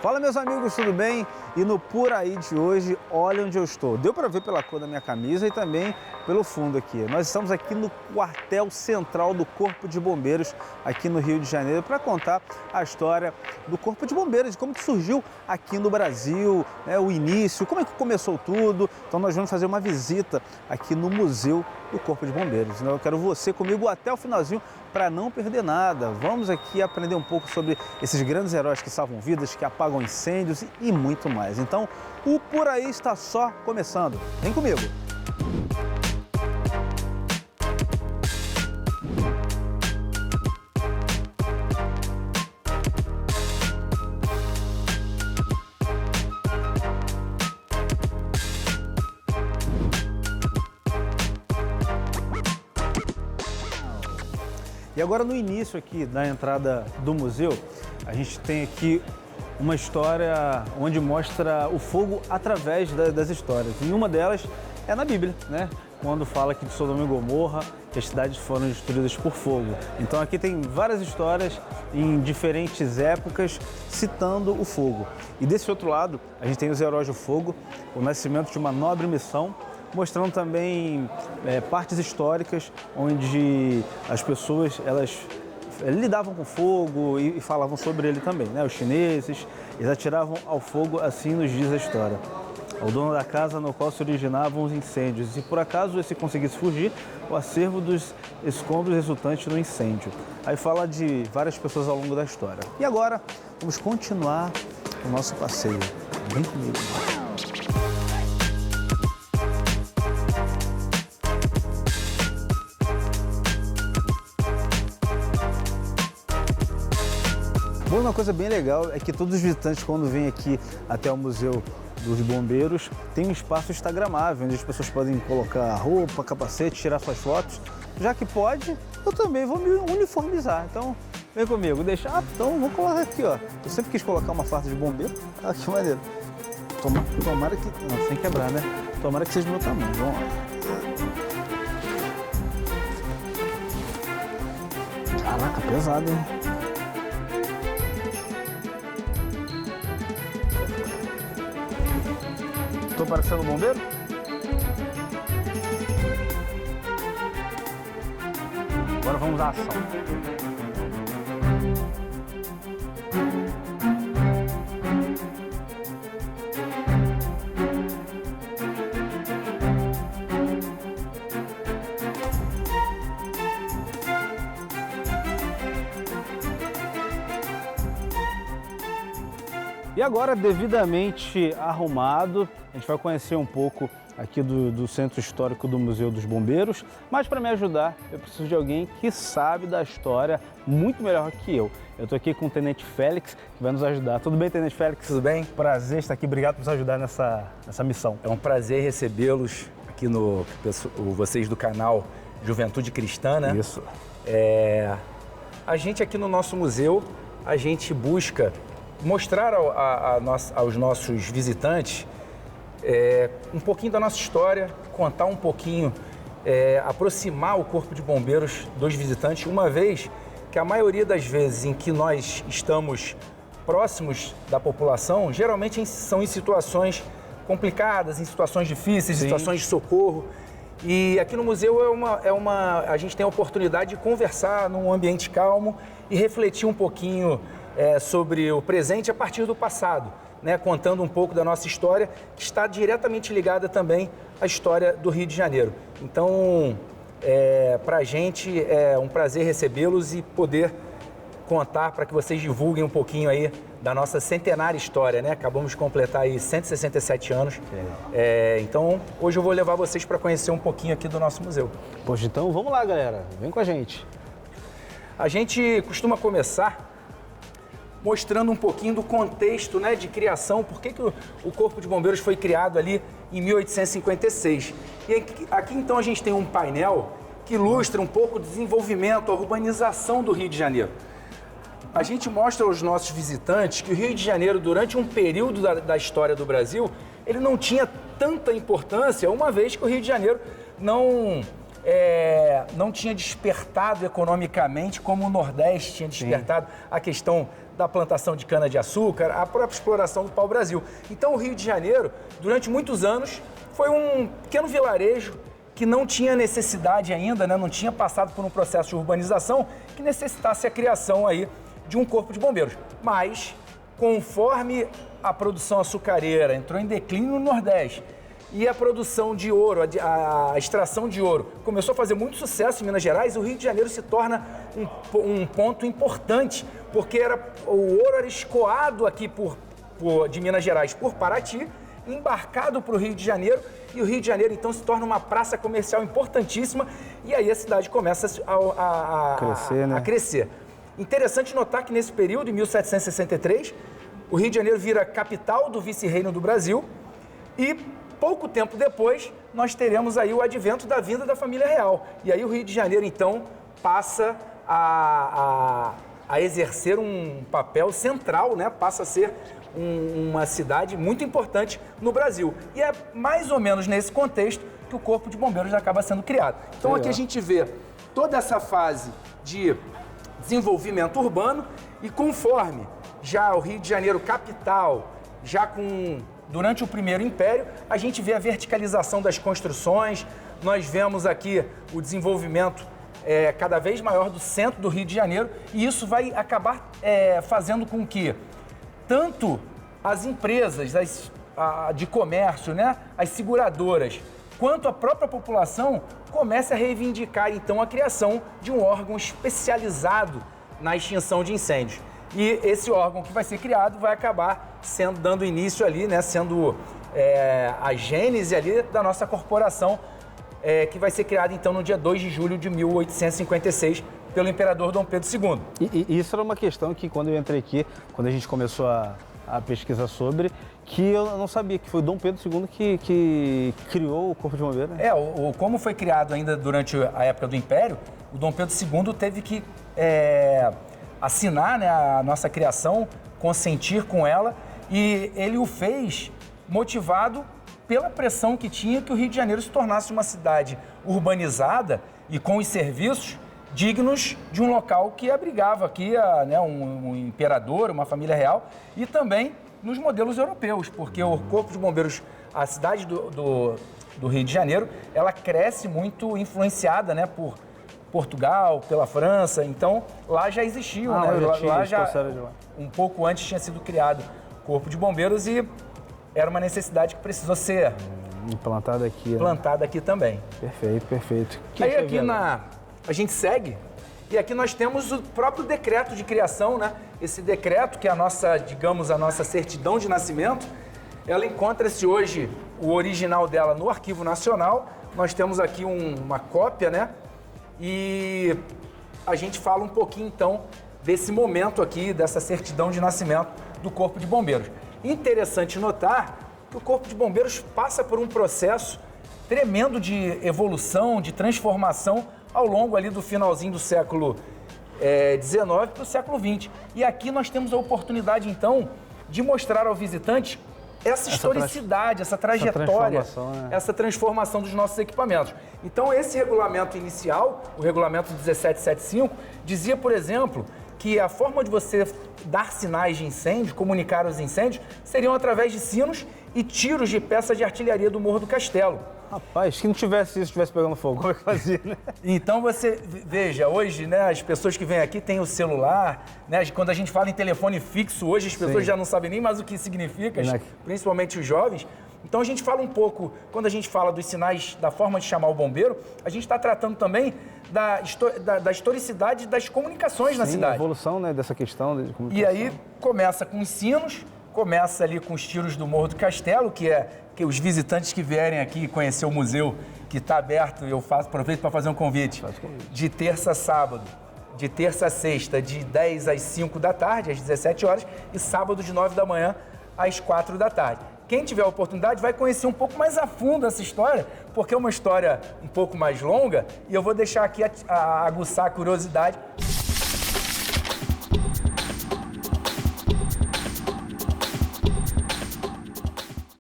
Fala, meus amigos, tudo bem? E no Por Aí de hoje, olha onde eu estou. Deu para ver pela cor da minha camisa e também pelo fundo aqui. Nós estamos aqui no quartel central do Corpo de Bombeiros, aqui no Rio de Janeiro, para contar a história do Corpo de Bombeiros, de como que surgiu aqui no Brasil, né, o início, como é que começou tudo. Então nós vamos fazer uma visita aqui no Museu do Corpo de Bombeiros. Eu quero você comigo até o finalzinho para não perder nada. Vamos aqui aprender um pouco sobre esses grandes heróis que salvam vidas, que apagam incêndios e muito mais. Então, o Por Aí está só começando. Vem comigo! E agora, no início aqui da entrada do museu, a gente tem aqui uma história onde mostra o fogo através das histórias. E uma delas é na Bíblia, né? Quando fala que de Sodoma e Gomorra, que as cidades foram destruídas por fogo. Então aqui tem várias histórias em diferentes épocas citando o fogo. E desse outro lado, a gente tem os heróis do fogo, o nascimento de uma nobre missão, mostrando também partes históricas onde as pessoas elas lidavam com fogo e falavam sobre ele também, né? Os chineses, eles atiravam ao fogo, assim nos diz a história. O dono da casa no qual se originavam os incêndios, e por acaso esse conseguisse fugir, o acervo dos escombros resultantes no incêndio. Aí fala de várias pessoas ao longo da história. E agora, vamos continuar o nosso passeio. Vem comigo. Bom, uma coisa bem legal é que todos os visitantes, quando vêm aqui até o Museu dos Bombeiros, tem um espaço instagramável, onde as pessoas podem colocar roupa, capacete, tirar suas fotos. Já que pode, eu também vou me uniformizar. Então, vem comigo. Então, vou colocar aqui, ó. Eu sempre quis colocar uma farda de bombeiro. Ah, que maneiro. Tomara que... Não, sem quebrar, né? Tomara que seja do meu tamanho. Vamos lá. Caraca, pesado, hein? Tô parecendo um bombeiro? Agora vamos à ação. E agora, devidamente arrumado, a gente vai conhecer um pouco aqui do Centro Histórico do Museu dos Bombeiros, mas para me ajudar, eu preciso de alguém que sabe da história muito melhor que eu. Eu estou aqui com o Tenente Félix, que vai nos ajudar. Tudo bem, Tenente Félix? Tudo bem? Prazer estar aqui, obrigado por nos ajudar nessa missão. É um prazer recebê-los aqui vocês do canal Juventude Cristã, né? Isso. A gente aqui no nosso museu, a gente busca mostrar aos nossos visitantes um pouquinho da nossa história, contar um pouquinho, aproximar o Corpo de Bombeiros dos visitantes, uma vez que a maioria das vezes em que nós estamos próximos da população, geralmente são em situações complicadas, em situações difíceis, em situações de socorro. E aqui no museu a gente tem a oportunidade de conversar num ambiente calmo e refletir um pouquinho sobre o presente a partir do passado, né? Contando um pouco da nossa história, que está diretamente ligada também à história do Rio de Janeiro. Então, para a gente é um prazer recebê-los e poder contar para que vocês divulguem um pouquinho aí da nossa centenária história, né? Acabamos de completar aí 167 anos. Então, hoje eu vou levar vocês para conhecer um pouquinho aqui do nosso museu. Poxa, então vamos lá, galera. Vem com a gente. A gente costuma começar mostrando um pouquinho do contexto, né, de criação, por que o Corpo de Bombeiros foi criado ali em 1856. E aqui então a gente tem um painel que ilustra um pouco o desenvolvimento, a urbanização do Rio de Janeiro. A gente mostra aos nossos visitantes que o Rio de Janeiro, durante um período da história do Brasil, ele não tinha tanta importância, uma vez que o Rio de Janeiro não não tinha despertado economicamente como o Nordeste tinha despertado. Sim. A questão da plantação de cana-de-açúcar, a própria exploração do pau-brasil. Então, o Rio de Janeiro, durante muitos anos, foi um pequeno vilarejo que não tinha necessidade ainda, né, não tinha passado por um processo de urbanização que necessitasse a criação aí de um corpo de bombeiros. Mas, conforme a produção açucareira entrou em declínio no Nordeste e a produção de ouro, a extração de ouro começou a fazer muito sucesso em Minas Gerais, o Rio de Janeiro se torna um ponto importante, porque o ouro era escoado aqui de Minas Gerais por Paraty, embarcado para o Rio de Janeiro, e o Rio de Janeiro então se torna uma praça comercial importantíssima, e aí a cidade começa a crescer. Interessante notar que nesse período, em 1763, o Rio de Janeiro vira capital do vice-reino do Brasil, e pouco tempo depois nós teremos aí o advento da vinda da família real. E aí o Rio de Janeiro então passa a exercer um papel central, né? Passa a ser uma cidade muito importante no Brasil. E é mais ou menos nesse contexto que o Corpo de Bombeiros acaba sendo criado. Então aqui a gente vê toda essa fase de desenvolvimento urbano e conforme já o Rio de Janeiro capital, durante o Primeiro Império, a gente vê a verticalização das construções, nós vemos aqui o desenvolvimento cada vez maior do centro do Rio de Janeiro, e isso vai acabar fazendo com que tanto as empresas de comércio, né, as seguradoras, quanto a própria população comece a reivindicar, então, a criação de um órgão especializado na extinção de incêndios. E esse órgão que vai ser criado vai acabar dando início ali, né, sendo a gênese ali da nossa corporação, que vai ser criada, então, no dia 2 de julho de 1856, pelo imperador Dom Pedro II. E isso era uma questão que, quando eu entrei aqui, quando a gente começou a pesquisar sobre, que eu não sabia, que foi Dom Pedro II que criou o Corpo de Bombeiros, né? Como foi criado ainda durante a época do Império, o Dom Pedro II teve que assinar, né, a nossa criação, consentir com ela, e ele o fez motivado pela pressão que tinha que o Rio de Janeiro se tornasse uma cidade urbanizada e com os serviços dignos de um local que abrigava aqui um imperador, uma família real, e também nos modelos europeus, porque o Corpo de Bombeiros, a cidade do Rio de Janeiro, ela cresce muito influenciada, né, por Portugal, pela França, então lá já existiu, né? Um pouco antes tinha sido criado o Corpo de Bombeiros e era uma necessidade que precisou ser implantada aqui, plantada aqui também. Perfeito, perfeito. Aí aqui a gente segue e aqui nós temos o próprio decreto de criação, né? Esse decreto que é a nossa certidão de nascimento, ela encontra-se hoje, o original dela no Arquivo Nacional. Nós temos aqui uma cópia, né? E a gente fala um pouquinho, então, desse momento aqui, dessa certidão de nascimento do Corpo de Bombeiros. Interessante notar que o Corpo de Bombeiros passa por um processo tremendo de evolução, de transformação ao longo ali do finalzinho do século XIX para o século XX. E aqui nós temos a oportunidade, então, de mostrar ao visitante essa historicidade, essa trajetória, essa transformação dos nossos equipamentos. Então, esse regulamento inicial, o regulamento 1775, dizia, por exemplo, que a forma de você dar sinais de incêndio, comunicar os incêndios, seriam através de sinos e tiros de peças de artilharia do Morro do Castelo. Rapaz, se não tivesse isso, estivesse pegando fogo, como é que fazia, né? Então você, veja, hoje, né, as pessoas que vêm aqui têm o celular, né, quando a gente fala em telefone fixo, hoje as pessoas já não sabem nem mais o que significa, principalmente os jovens. Então a gente fala um pouco, quando a gente fala dos sinais, da forma de chamar o bombeiro, a gente está tratando também da historicidade das comunicações na cidade. A evolução, né, dessa questão de comunicação. E aí começa com os sinos, começa ali com os tiros do Morro do Castelo, que os visitantes que vierem aqui conhecer o museu, que está aberto, aproveito para fazer um convite, de terça a sábado, de terça a sexta, de 10 às 5 da tarde, às 17 horas, e sábado de 9 da manhã às 4 da tarde. Quem tiver a oportunidade vai conhecer um pouco mais a fundo essa história, porque é uma história um pouco mais longa, e eu vou deixar aqui aguçar a curiosidade